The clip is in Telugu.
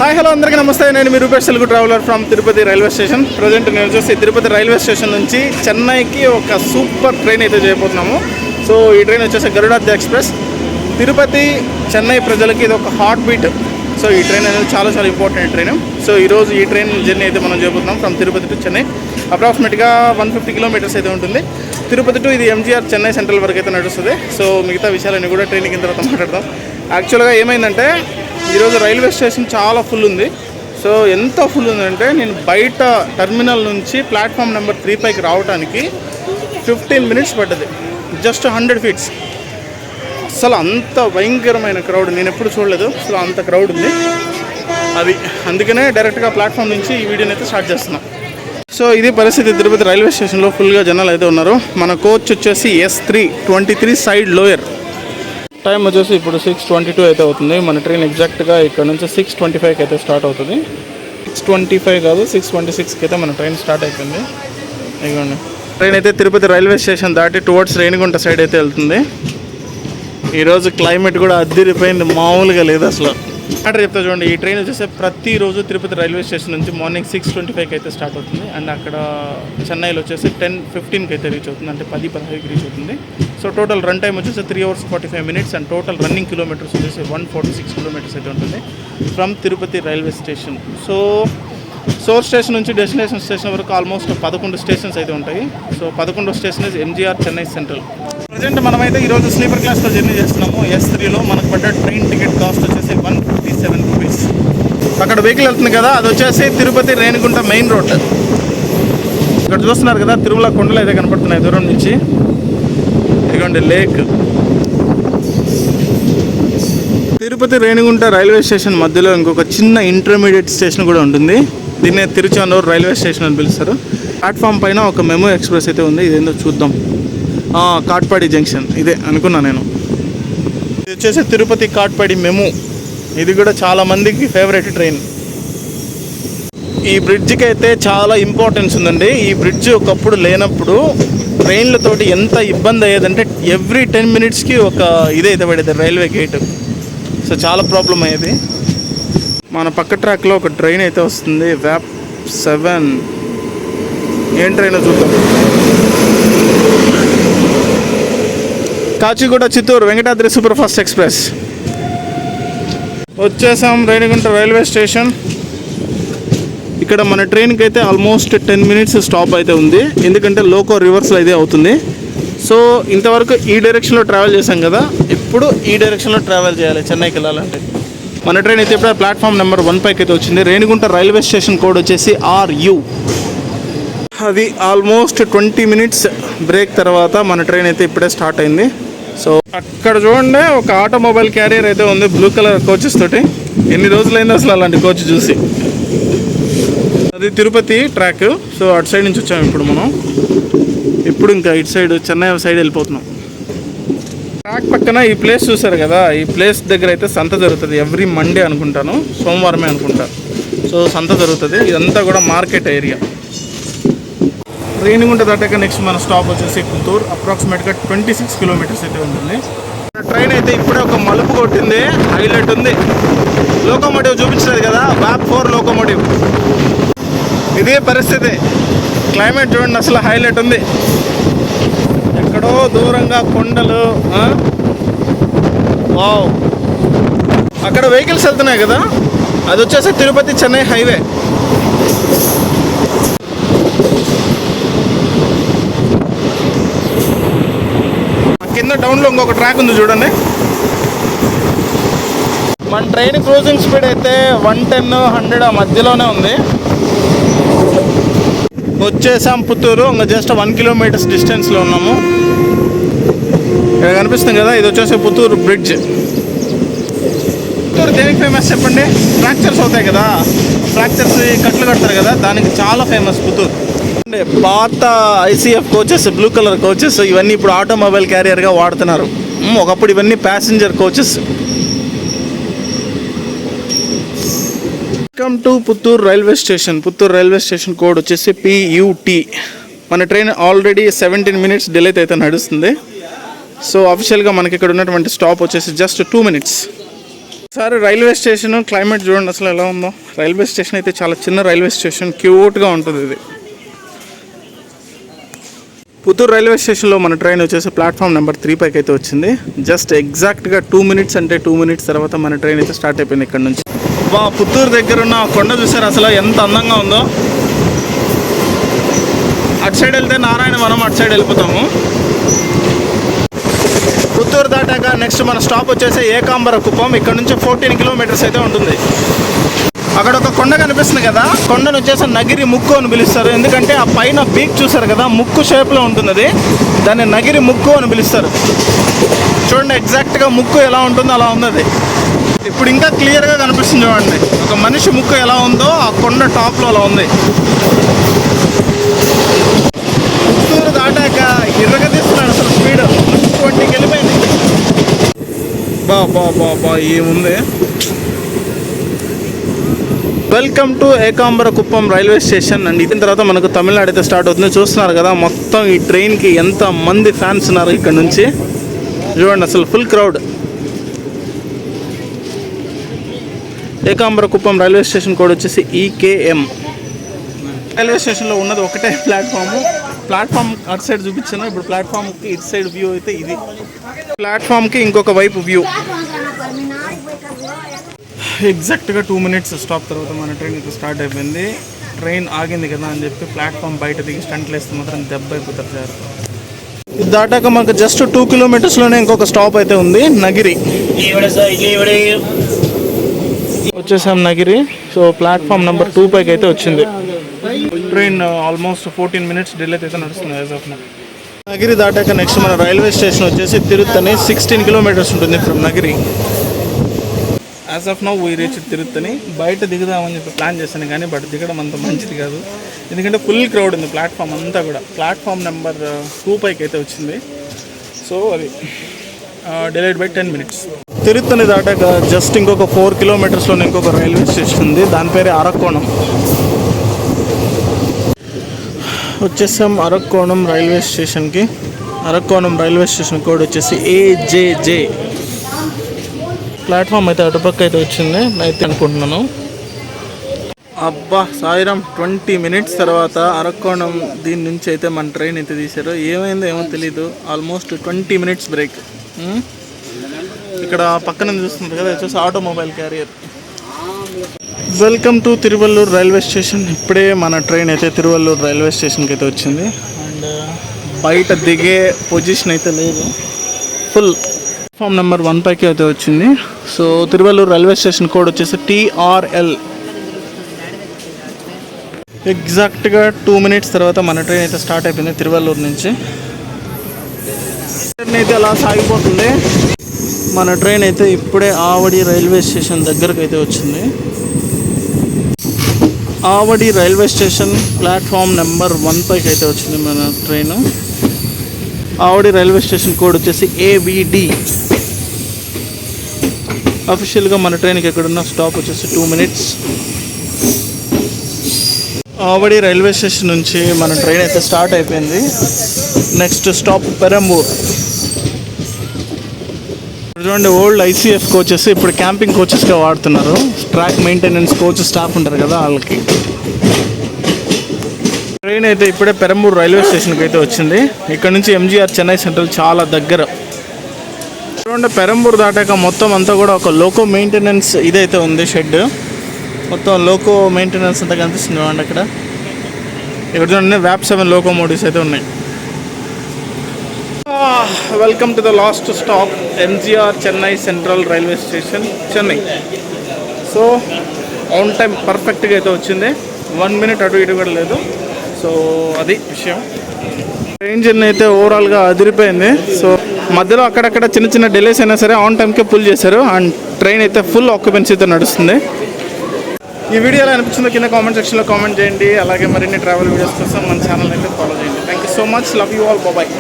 హాయ్ హలో అందరికీ నమస్తే. నేను మీ Rupesh Telugu traveller from Tirupati railway station. Present నేను వచ్చేసి తిరుపతి రైల్వే స్టేషన్ నుంచి చెన్నైకి ఒక సూపర్ ట్రైన్ అయితే చేయబోతున్నాము. సో ఈ ట్రైన్ వచ్చేసి గరుడాద్రి ఎక్స్ప్రెస్. తిరుపతి చెన్నై ప్రజలకి ఇది ఒక హార్ట్ బీట్. సో ఈ ట్రైన్ అనేది చాలా ఇంపార్టెంట్ ట్రైన్. సో ఈరోజు ఈ ట్రైన్ జర్నీ అయితే మనం చేయబోతున్నాం ఫ్రమ్ తిరుపతి టు చెన్నై. అప్రాక్సిమేట్గా 150 కిలోమీటర్స్ అయితే ఉంటుంది. తిరుపతి టు ఇది ఎంజీఆర్ చెన్నై సెంట్రల్ వరకు అయితే నడుస్తుంది. సో మిగతా విషయాలన్నీ కూడా ట్రైన్ కింద తర్వాత మాట్లాడదాం. యాక్చువల్గా ఏమైందంటే ఈరోజు రైల్వే స్టేషన్ చాలా ఫుల్ ఉంది. సో ఎంత ఫుల్ ఉందంటే నేను బయట టెర్మినల్ నుంచి ప్లాట్ఫామ్ నెంబర్ 3 పైకి రావడానికి 15 మినిట్స్ పడ్డది. Just 100 feets. అసలు అంత భయంకరమైన క్రౌడ్ నేను ఎప్పుడు చూడలేదు. అసలు అంత క్రౌడ్ ఉంది. అది అందుకనే డైరెక్ట్గా ప్లాట్ఫామ్ నుంచి ఈ వీడియోని అయితే స్టార్ట్ చేస్తున్నాం. సో ఇది పరిస్థితి. తిరుపతి రైల్వే స్టేషన్లో ఫుల్గా జనాలు అయితే ఉన్నారు. మన కోచ్ వచ్చేసి S323 సైడ్ లోయర్. టైం వచ్చేసి ఇప్పుడు 6:22 అయితే అవుతుంది. మన ట్రైన్ ఎగ్జాక్ట్గా ఇక్కడ నుంచి 6:25కి అయితే స్టార్ట్ అవుతుంది. 6:25 కాదు 6:26కి అయితే మన ట్రైన్ స్టార్ట్ అయిపోయింది. ఇదిగోండి ట్రైన్ అయితే తిరుపతి రైల్వే స్టేషన్ దాటి టువర్డ్స్ రేణిగుంట సైడ్ అయితే వెళ్తుంది. ఈరోజు క్లైమేట్ కూడా అద్దిరిపోయింది, మామూలుగా లేదు అసలు. అక్కడ చెప్తా చూడండి. ఈ ట్రైన్ వచ్చేసి ప్రతిరోజు తిరుపతి రైల్వే స్టేషన్ నుంచి మార్నింగ్ 6:25కి అయితే స్టార్ట్ అవుతుంది. అండ్ అక్కడ చెన్నైలో వచ్చేసి 10:15కి అయితే రీచ్ అవుతుంది. అంటే 10:15కి రీచ్ అవుతుంది. సో టోటల్ రన్ టైం వచ్చేసి 3 hours 45 minutes. And total running kilometres వచ్చేసి 146 కిలోమీటర్స్ అయితే ఉంటుంది from Tirupati railway station. So source station నుంచి డెస్టినేషన్ స్టేషన్ వరకు ఆల్మోస్ట్ 11 స్టేషన్స్ అయితే ఉంటాయి. సో 11వ station MGR Chennai central. Present మనమైతే ఈరోజు స్లీపర్ క్లాస్లో జర్నీ చేస్తున్నాము. S3లో మనకు పడ్డ ట్రైన్ టికెట్ కాస్ట్ వచ్చేసి 157 రూపీస్. అక్కడ వెహికల్ వెళ్తుంది కదా, అది వచ్చేసి తిరుపతి రేణిగుంట మెయిన్ రోడ్. ఇక్కడ చూస్తున్నారు కదా తిరుమల కొండలు అయితే కనపడుతున్నాయి దూరం నుంచి. ఇదిగోండి lake. Tirupati Renigunta railway station మధ్యలో ఇంకొక చిన్న ఇంటర్మీడియట్ స్టేషన్ కూడా ఉంటుంది. దీన్నే తిరుచానూరు రైల్వే స్టేషన్ అని పిలుస్తారు. ప్లాట్ఫామ్ పైన ఒక మెమో ఎక్స్ప్రెస్ అయితే ఉంది. ఇదేందో చూద్దాం. కాట్పాడి జంక్షన్ ఇదే అనుకున్నా నేను. ఇది వచ్చేసి తిరుపతి కాట్పాడి మెమో. ఇది కూడా చాలా మందికి ఫేవరెట్ ట్రైన్. ఈ బ్రిడ్జికి అయితే చాలా ఇంపార్టెన్స్ ఉందండి. ఈ బ్రిడ్జ్ ఒకప్పుడు లేనప్పుడు ట్రైన్లతోటి ఎంత ఇబ్బంది అయ్యేదంటే ఎవ్రీ 10 minutesకి ఒక ఇదైతే పడేది రైల్వే గేట్. సో చాలా ప్రాబ్లం అయ్యేది. మన పక్క ట్రాక్లో ఒక ట్రైన్ అయితే వస్తుంది, వ్యాప్ 7. ఏం ట్రైన్ చూద్దాం. Kacheguda Chittoor Venkatadri super fast express. వచ్చేసాం రేణిగుంట రైల్వే స్టేషన్. ఇక్కడ మన ట్రైన్కి అయితే ఆల్మోస్ట్ 10 minutes స్టాప్ అయితే ఉంది. ఎందుకంటే లోకో రివర్స్లో అయితే అవుతుంది. సో ఇంతవరకు ఈ డైరెక్షన్లో ట్రావెల్ చేసాం కదా, ఇప్పుడు ఈ డైరెక్షన్లో ట్రావెల్ చేయాలి చెన్నైకి వెళ్ళాలంటే. మన ట్రైన్ అయితే ఇప్పుడు ప్లాట్ఫామ్ నెంబర్ 1 పైకి అయితే వచ్చింది. రేణిగుంట రైల్వే స్టేషన్ కోడ్ వచ్చేసి RU. అది ఆల్మోస్ట్ 20 minutes బ్రేక్ తర్వాత మన ట్రైన్ అయితే ఇప్పుడే స్టార్ట్ అయింది. సో అక్కడ చూడండి ఒక ఆటోమొబైల్ క్యారియర్ అయితే ఉంది బ్లూ కలర్ కోచెస్ తోటి. ఎన్ని రోజులైంది అసలు అలాంటి కోచ్ చూసి. అది తిరుపతి ట్రాక్. సో అటు సైడ్ నుంచి వచ్చాము ఇప్పుడు మనం. ఇప్పుడు ఇంకా ఇటు సైడ్ చెన్నై సైడ్ వెళ్ళిపోతున్నాం. ట్రాక్ పక్కన ఈ ప్లేస్ చూసారు కదా, ఈ ప్లేస్ దగ్గర అయితే సంత జరుగుతుంది. ఎవ్రీ మండే అనుకుంటాను, సోమవారమే అనుకుంటా. సో సంత జరుగుతుంది. ఇదంతా కూడా మార్కెట్ ఏరియా. రేణిగుంట దాటాక నెక్స్ట్ మన స్టాప్ వచ్చేసి పుత్తూరు. అప్రాక్సిమేట్గా 26 కిలోమీటర్స్ అయితే ఉంటుంది. ట్రైన్ అయితే ఇప్పుడే ఒక మలుపు కొట్టింది. హైలైట్ ఉంది. లోకోమోటివ్ చూపించలేదు కదా, వ్యాప్ 4 లోకోమోటివ్. ఇదే పరిస్థితి. క్లైమేట్ చూడండి అసలు హైలైట్ ఉంది. ఎక్కడో దూరంగా కొండలు. వావ్, అక్కడ వెహికల్స్ వెళ్తున్నాయి కదా, అది వచ్చేసి తిరుపతి చెన్నై హైవే. కింద డౌన్లో ఇంకొక ట్రాక్ ఉంది చూడండి. మన ట్రైన్ క్రూజింగ్ స్పీడ్ అయితే 110, 100 మధ్యలోనే ఉంది. వచ్చేసాం పుత్తూరు. ఇంకా జస్ట్ 1 kilometer డిస్టెన్స్లో ఉన్నాము. ఇక్కడ కనిపిస్తుంది కదా, ఇది వచ్చేసి పుత్తూరు బ్రిడ్జ్. పుత్తూరు దేనికి ఫేమస్ చెప్పండి? ఫ్రాక్చర్స్ అవుతాయి కదా, ఫ్రాక్చర్స్ కట్లు కడతారు కదా, దానికి చాలా ఫేమస్ పుత్తూరు. పాత ICF coaches, blue colour coaches, ఇవన్నీ ఇప్పుడు ఆటోమొబైల్ క్యారియర్గా వాడుతున్నారు. ఒకప్పుడు ఇవన్నీ passenger coaches. Welcome to Puttur railway station. Puttur railway station code వచ్చేసి PUT. మన ట్రైన్ ఆల్రెడీ 17 minutes డిలే అయితే నడుస్తుంది. సో అఫీషియల్గా మనకి ఇక్కడ ఉన్నటువంటి స్టాప్ వచ్చేసి just 2 minutes. Sir railway station climate చూడండి అసలు ఎలా ఉందో. రైల్వే స్టేషన్ అయితే చాలా చిన్న రైల్వే స్టేషన్, క్యూట్గా ఉంటుంది ఇది. పుత్తూరు రైల్వే స్టేషన్లో మన ట్రైన్ వచ్చేసి ప్లాట్ఫామ్ నెంబర్ 3 పైకి అయితే వచ్చింది. జస్ట్ ఎగ్జాక్ట్గా 2 minutes అంటే 2 minutes తర్వాత మన ట్రైన్ అయితే స్టార్ట్ అయిపోయింది ఇక్కడ నుంచి. పుత్తూరు దగ్గర ఉన్న కొండ చూసారు అసలు ఎంత అందంగా ఉందో. అటు సైడ్ వెళ్తే నారాయణవనం, అటు సైడ్ వెళ్ళిపోతాము. పుత్తూరు దాటాక నెక్స్ట్ మన స్టాప్ వచ్చేసి ఏకాంబర కుప్పం. ఇక్కడ నుంచి 14 kilometers అయితే ఉంటుంది. అక్కడ ఒక కొండ కనిపిస్తుంది కదా, కొండను వచ్చేసి నగిరి ముక్కు అని పిలుస్తారు. ఎందుకంటే ఆ పైన పీక్ చూసారు కదా, ముక్కు షేప్లో ఉంటుంది అది, దాన్ని నగిరి ముక్కు అని పిలుస్తారు. చూడండి ఎగ్జాక్ట్గా ముక్కు ఎలా ఉంటుందో అలా ఉంది అది. ఇప్పుడు ఇంకా క్లియర్గా కనిపిస్తుంది చూడండి, ఒక మనిషి ముక్కు ఎలా ఉందో ఆ కొండ టాప్లో అలా ఉంది. పుత్తూరు దాటాక ఇరగదీస్తున్నాడు అసలు స్పీడ్ 20 వెళ్ళిపోయింది. బా ఏముంది. Welcome to Ekambarakuppam railway station. And ఇదిన తర్వాత మనకు తమిళనాడు అయితే స్టార్ట్ అవుతుంది. చూస్తున్నారు కదా మొత్తం ఈ ట్రైన్కి ఎంత మంది ఫ్యాన్స్ ఉన్నారు ఇక్కడ నుంచి. చూడండి అసలు full crowd. Ekambarakuppam railway station code వచ్చేసి EKM. రైల్వే స్టేషన్లో ఉన్నది ఒకటే ప్లాట్ఫామ్ అటు సైడ్ చూపించాను. ఇప్పుడు ప్లాట్ఫామ్కి ఇటు సైడ్ వ్యూ అయితే ఇది, ప్లాట్ఫామ్కి ఇంకొక వైపు వ్యూ. ఎగ్జాక్ట్గా 2 minutes స్టాప్ తర్వాత మన ట్రైన్ అయితే స్టార్ట్ అయిపోయింది. ట్రైన్ ఆగింది కదా అని చెప్పి ప్లాట్ఫామ్ బయట దిగి స్టంట్లు వేస్తే మాత్రం దెబ్బ అయిపోతారు సార్. ఇది దాటాక మనకు జస్ట్ 2 kilometersలోనే ఇంకొక స్టాప్ అయితే ఉంది, నగిరి. వచ్చేసాం నగిరి. సో ప్లాట్ఫామ్ నెంబర్ 2 పైకి అయితే వచ్చింది ట్రైన్. ఆల్మోస్ట్ 14 minutes డిలే అయితే నడుస్తుంది యాజ్ ఆఫ్ నౌ. నగిరి దాటాక నెక్స్ట్ మన రైల్వే స్టేషన్ వచ్చేసి తిరుత్తని. 16 kilometers ఉంటుంది from Nagari. As of now we reach Tiruttani. బయట దిగుదామని చెప్పి ప్లాన్ చేశాను కానీ బట్ దిగడం అంత మంచిది కాదు, ఎందుకంటే ఫుల్ క్రౌడ్ ఉంది ప్లాట్ఫామ్ అంతా కూడా. ప్లాట్ఫామ్ నెంబర్ 2 పైకి అయితే వచ్చింది. సో అది డిలేడ్ బై 10 minutes. తిరుత్తని దాటాక జస్ట్ ఇంకొక 4 kilometersలోనే ఇంకొక రైల్వే స్టేషన్ ఉంది, దాని పేరే అరక్కోణం. వచ్చేసాం అరక్కోణం రైల్వే స్టేషన్కి. అరక్కోణం రైల్వే స్టేషన్ కోడ్ వచ్చేసి AJJ. ప్లాట్ఫామ్ అయితే అటుపక్క అయితే వచ్చింది అయితే అనుకుంటున్నాను. అబ్బా సాయిరామ్, 20 minutes తర్వాత అరక్కోణం దీని నుంచి అయితే మన ట్రైన్ అయితే తీశారు. ఏమైందో ఏమో తెలీదు. Almost 20 minutes break. ఇక్కడ పక్కన చూస్తున్నారు కదా వచ్చేసి automobile carrier. Welcome to Tiruvallur railway station. ఇప్పుడే మన ట్రైన్ అయితే తిరువల్లూరు రైల్వే స్టేషన్కి అయితే వచ్చింది. అండ్ బయట దిగే పొజిషన్ అయితే లేదు, ఫుల్. ప్లాట్ఫామ్ నెంబర్ 1 పైకి అయితే వచ్చింది. So Tiruvallur railway station code వచ్చేసి TRL. ఎగ్జాక్ట్గా 2 minutes తర్వాత మన ట్రైన్ అయితే స్టార్ట్ అయిపోయింది తిరువల్లూరు నుంచి. ట్రైన్ అయితే అలా సాగిపోతుంది. మన ట్రైన్ అయితే ఇప్పుడే ఆవడి రైల్వే స్టేషన్ దగ్గరకు అయితే వచ్చింది. Avadi railway station platform number 1 పైకి అయితే వచ్చింది మన train. Avadi railway station code వచ్చేసి AVD. అఫీషియల్గా మన ట్రైన్కి ఎక్కడున్న స్టాప్ వచ్చేసి 2 minutes. ఆవడి రైల్వే స్టేషన్ నుంచి మన ట్రైన్ అయితే స్టార్ట్ అయిపోయింది. Next stop Perambur. చూడండి ఓల్డ్ ICF కోచెస్ ఇప్పుడు క్యాంపింగ్ కోచెస్గా వాడుతున్నారు. ట్రాక్ మెయింటెనెన్స్ కోచ్ స్టాఫ్ ఉంటారు కదా వాళ్ళకి. ట్రైన్ అయితే ఇప్పుడే పెరంబూర్ రైల్వే స్టేషన్కి అయితే వచ్చింది. ఇక్కడ నుంచి MGR చెన్నై సెంట్రల్ చాలా దగ్గర. చూడండి పెరంబూర్ దాటాక మొత్తం అంతా కూడా ఒక లోకో మెయింటెనెన్స్ ఇదైతే ఉంది, షెడ్. మొత్తం లోకో మెయింటెనెన్స్ అంతా కనిపిస్తుంది చూడండి అక్కడ. ఇక్కడ చూడండి VAP 7 లోకోమోటివ్స్ అయితే ఉన్నాయి. Welcome to the last stop MGR Chennai central railway station, Chennai. So on time పర్ఫెక్ట్గా అయితే వచ్చింది. 1 minute అటు ఇటు కూడా లేదు. సో అది విషయం. ట్రైన్ జర్నీ అయితే ఓవరాల్గా అదిరిపోయింది. సో మధ్యలో అక్కడక్కడ చిన్న చిన్న డిలేస్ అయినా సరే ఆన్ టైంకే పుల్ చేశారు. అండ్ ట్రైన్ అయితే ఫుల్ ఆక్యుపెన్సీతో నడుస్తుంది. ఈ వీడియో ఎలా అనిపించిందో కింద కామెంట్ సెక్షన్లో కామెంట్ చేయండి. అలాగే మరిన్ని ట్రావెల్ వీడియోస్ కోసం మన ఛానల్ అయితే ఫాలో చేయండి. Thank you so much. Love you all. Bye.